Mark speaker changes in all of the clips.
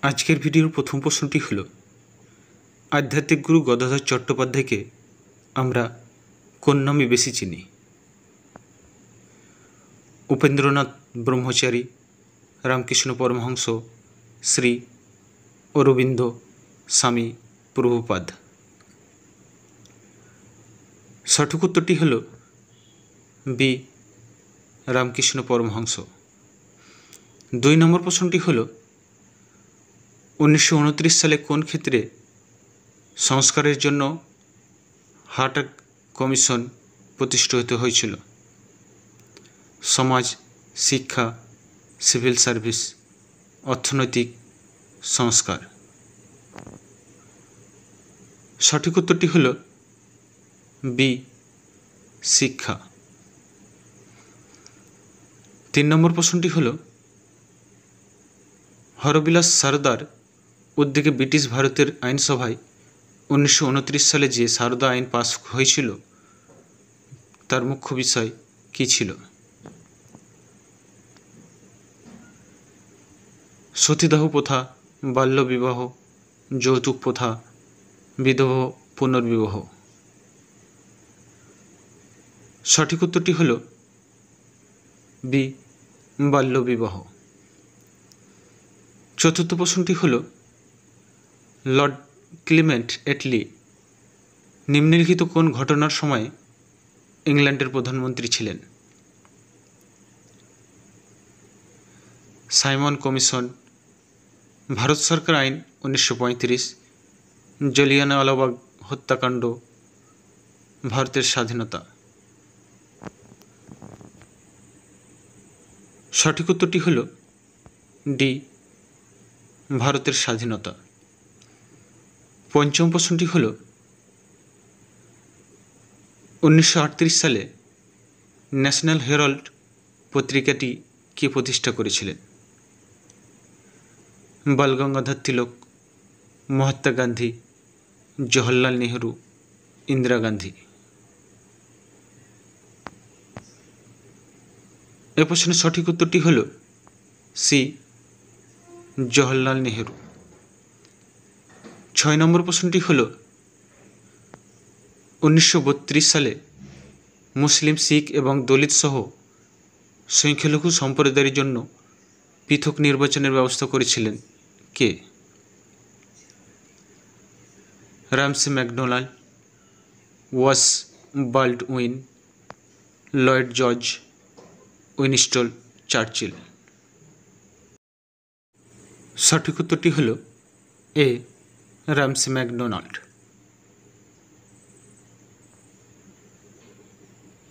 Speaker 1: আজকের ভিডিওর প্রথম প্রশ্নটি হলো, আধ্যাত্মিক গুরু গদাধর চট্টোপাধ্যায়কে আমরা কোন নামে বেশি চিনি? উপেন্দ্রনাথ ব্রহ্মচারী, রামকৃষ্ণ পরমহংস, শ্রী অরবিন্দ, স্বামী প্রভুপাদ। সঠিক উত্তরটি হল বি, রামকৃষ্ণ পরমহংস। 2 নম্বর প্রশ্নটি হল, 1929 সালে কোন ক্ষেত্রে সংস্কারের জন্য হার্টাগ কমিশন প্রতিষ্ঠিত হয়েছিল? সমাজ, শিক্ষা, সিভিল সার্ভিস, অর্থনৈতিক সংস্কার। সঠিক উত্তরটি হল বি, শিক্ষা। 3 নম্বর প্রশ্নটি হল, হরবিলাস সারদার উদ্যোগে ব্রিটিশ ভারতের আইনসভায় 1929 সালে যে সারদা আইন পাস হয়েছিল তার মুখ্য বিষয় কী ছিল? সতীদাহ প্রথা, বাল্যবিবাহ, যৌতুক প্রথা, বিধবা পুনর্বিবাহ। সঠিক উত্তরটি হল বি, বাল্যবিবাহ। 4র্থ প্রশ্নটি হল, লর্ড ক্লিমেন্ট এটলি নিম্নলিখিত কোন ঘটনার সময় ইংল্যান্ডের প্রধানমন্ত্রী ছিলেন? সাইমন কমিশন, ভারত সরকার আইন 1935, জালিয়ানওয়ালাবাগ হত্যাকাণ্ড, ভারতের স্বাধীনতা। সঠিক উত্তরটি হল ডি, ভারতের স্বাধীনতা। 5ম প্রশ্নটি হল, 1938 সালে ন্যাশনাল হেরাল্ড পত্রিকাটি কে প্রতিষ্ঠা করেছিলেন? বালগঙ্গাধর তিলক, মহাত্মা গান্ধী, জওহরলাল নেহরু, ইন্দিরা গান্ধী। এ প্রশ্নের সঠিক উত্তরটি হল সি, জওহরলাল নেহরু। 6 নম্বর প্রশ্নটি হল, 1932 সালে মুসলিম, শিখ এবং দলিত সহ সংখ্যালঘু সম্প্রদায়ের জন্য পৃথক নির্বাচনের ব্যবস্থা করেছিলেন কে? রামসে ম্যাকডোনাল্ড, ওয়াশ Baldwin, Lloyd George, Winston Churchill. সঠিক উত্তরটি হল এ, রামসে ম্যাকডোনাল্ড।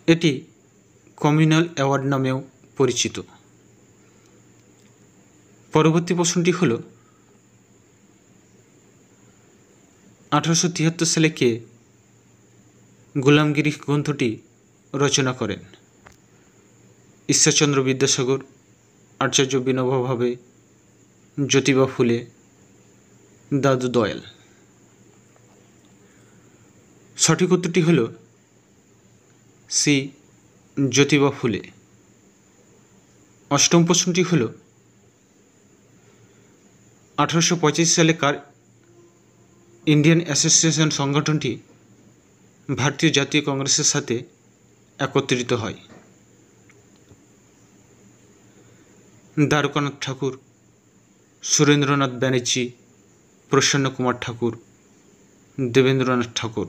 Speaker 1: এটি কমিউনাল অ্যাওয়ার্ড নামেও পরিচিত। পরবর্তী প্রশ্নটি হল, 1873 সালে কে গোলামগিরি গ্রন্থটি রচনা করেন? ঈশ্বরচন্দ্র বিদ্যাসাগর, আচার্য বিনোবা ভাবে, জ্যোতিবা ফুলে, দাদু দয়াল। সঠিক উত্তরটি হল সি, জ্যোতিবা ফুলে। 8ম প্রশ্নটি হল, 1885 সালে কার ইন্ডিয়ান অ্যাসোসিয়েশন সংগঠনটি ভারতীয় জাতীয় কংগ্রেসের সাথে একত্রিত হয়? দ্বারকানাথ ঠাকুর, সুরেন্দ্রনাথ ব্যানার্জি, প্রসন্ন কুমার ঠাকুর, দেবেন্দ্রনাথ ঠাকুর।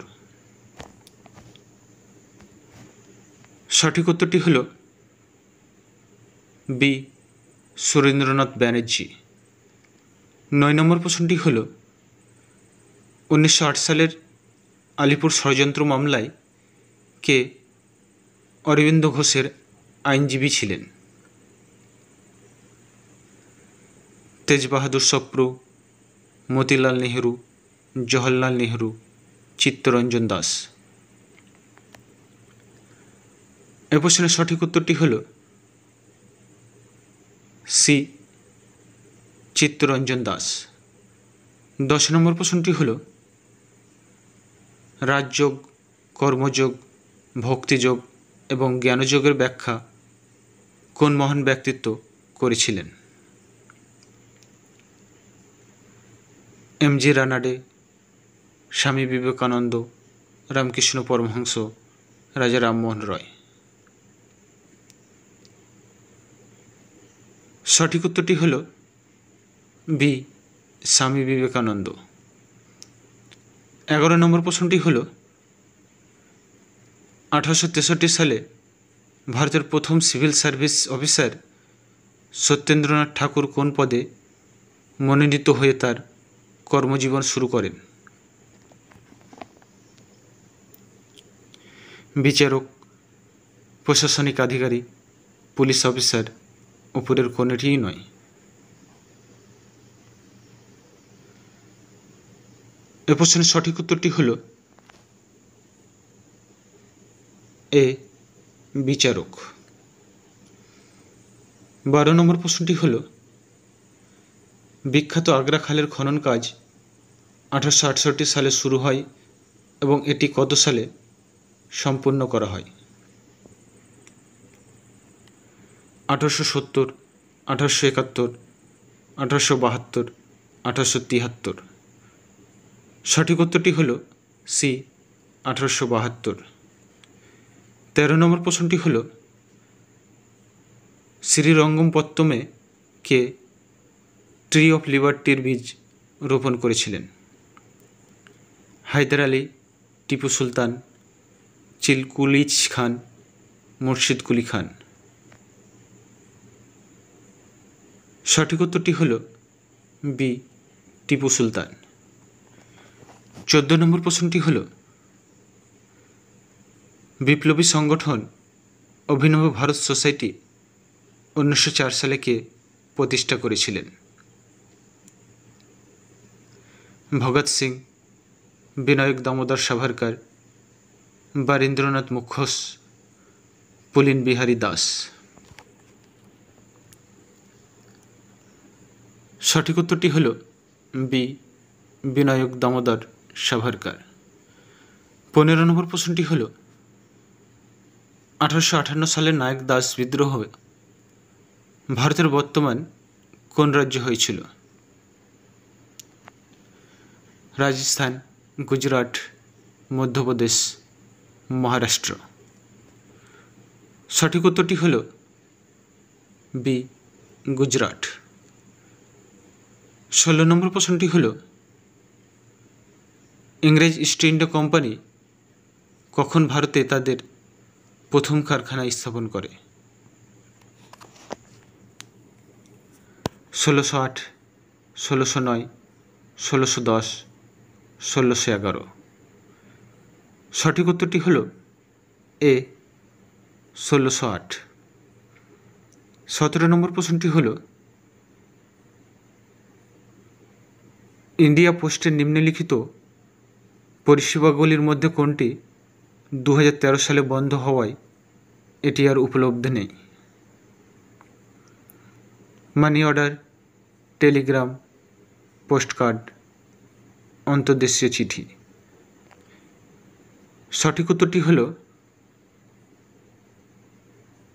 Speaker 1: সঠিক উত্তরটি হল বি, সুরেন্দ্রনাথ ব্যানার্জি। 9 নম্বর প্রশ্নটি হল, 1908 সালের আলিপুর ষড়যন্ত্র মামলায় কে অরবিন্দ ঘোষের আইনজীবী ছিলেন? তেজ বাহাদুর সপ্রু, মতিলাল নেহরু, জওহরলাল নেহরু, চিত্তরঞ্জন দাস। এ প্রশ্নের সঠিক উত্তরটি হল সি, চিত্তরঞ্জন দাস। 10 নম্বর প্রশ্নটি হল, রাজযোগ, কর্মযোগ, ভক্তিযোগ এবং জ্ঞানযোগের ব্যাখ্যা কোন মহান ব্যক্তিত্ব করেছিলেন? এম.জি. রানাডে, স্বামী বিবেকানন্দ, রামকৃষ্ণ পরমহংস, রাজা রামমোহন রয়। সঠিক উত্তরটি হল বি, স্বামী বিবেকানন্দ। 11 নম্বর প্রশ্নটি হল 1863 সালে ভারতের প্রথম সিভিল সার্ভিস অফিসার সত্যেন্দ্রনাথ ঠাকুর কোন পদে মনোনীত হয়ে তার কর্মজীবন শুরু করেন? বিচারক, প্রশাসনিক আধিকারিক, পুলিশ অফিসার, উপরের কোনটিই নয়। এ প্রশ্নের সঠিক উত্তরটি হল এ, বিচারক। 12 নম্বর প্রশ্নটি হল বিখ্যাত আগ্রা খালের খনন কাজ 1868 সালে শুরু হয় এবং এটি কত সালে সম্পূর্ণ করা হয়? 1870, 1871, 1872, 1873। সঠিক উত্তরটি হল সি, 1872। 13 নম্বর প্রশ্নটি হল শ্রীরঙ্গপত্তমে কে ট্রি অফ লিবার্টির বীজ রোপণ করেছিলেন? হায়দার আলী, টিপু সুলতান, চিলকুলিজ খান, মুর্শিদ কুলি খান। সঠিক উত্তরটি হল বি, টিপু সুলতান। 14 নম্বর প্রশ্নটি হল বিপ্লবী সংগঠন অভিনব ভারত সোসাইটি 1904 সালে কে প্রতিষ্ঠা করেছিলেন? ভগৎ সিং, বিনায়ক দামোদর সাভারকর, বারীন্দ্রনাথ মুখোস, পুলিন বিহারী দাস। সঠিক উত্তরটি হল বি, বিনায়ক দামোদর সাভারকর। 15 নম্বর প্রশ্নটি হল 1858 সালের নায়ক দাস বিদ্রোহ ভারতের বর্তমান কোন রাজ্য হয়েছিল? রাজস্থান, গুজরাট, মধ্যপ্রদেশ, মহারাষ্ট্র। সঠিক উত্তরটি হল বি, গুজরাট। 16 নম্বর প্রশ্নটি হল ইংরেজ ইস্ট ইন্ডিয়া কোম্পানি কখন ভারতে তাদের প্রথম কারখানা স্থাপন করে? 1608, 1609, 1610, 1611। সঠিক উত্তরটি হল এ, 1608। 17 নম্বর প্রশ্নটি হল ইন্ডিয়া পোস্টের নিম্নলিখিত পরিষেবাগুলির মধ্যে কোনটি 2013 সালে বন্ধ হওয়ায় এটি আর উপলব্ধ নেই? মানি অর্ডার, টেলিগ্রাম, পোস্টকার্ড, অন্তর্দেশীয় চিঠি। সঠিক উত্তরটি হল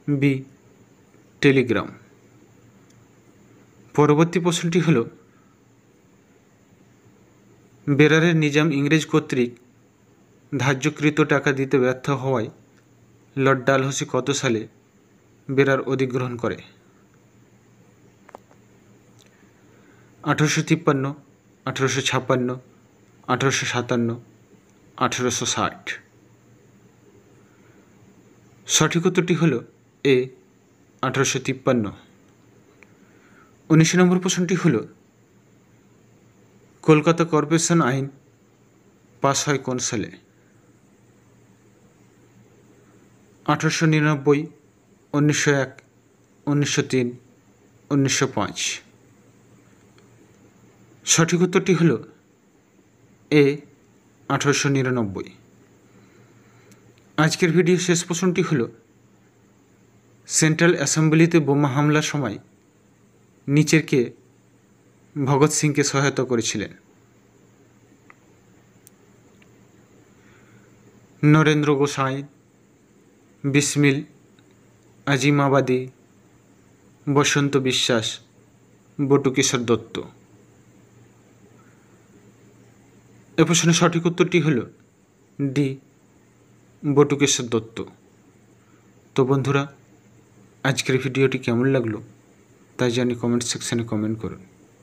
Speaker 1: বি, টেলিগ্রাম। পরবর্তী প্রশ্নটি হল বেরারের নিজাম ইংরেজ কর্তৃক ধার্যকৃত টাকা দিতে ব্যর্থ হওয়ায় লর্ড ডালহৌসি কত সালে বেরার অধিগ্রহণ করে? 1853, 1856, 1857, 1860। সঠিক উত্তরটি হল এ, 1853। 19 নম্বর প্রশ্নটি হল কলকাতা কর্পোরেশন আইন পাস হয় কোন সালে? 1899, 1901, 1903, 1905। সঠিক উত্তরটি হল এ, 1899। আজকের ভিডিও শেষ প্রশ্নটি হল সেন্ট্রাল অ্যাসেম্বলিতে বোমা হামলার সময় নিচের কে ভগৎ সিংকে সহায়তা করেছিলেন? নরেন্দ্র গোসাই, বিসমিল আজিমাবাদী, বসন্ত বিশ্বাস, বটুকেশ্বর দত্ত। এ প্রশ্নের সঠিক উত্তরটি হল ডি, বটুকেশ্বর দত্ত। তো বন্ধুরা, আজকের ভিডিওটি কেমন লাগলো তাই জানি কমেন্ট সেকশানে কমেন্ট করুন।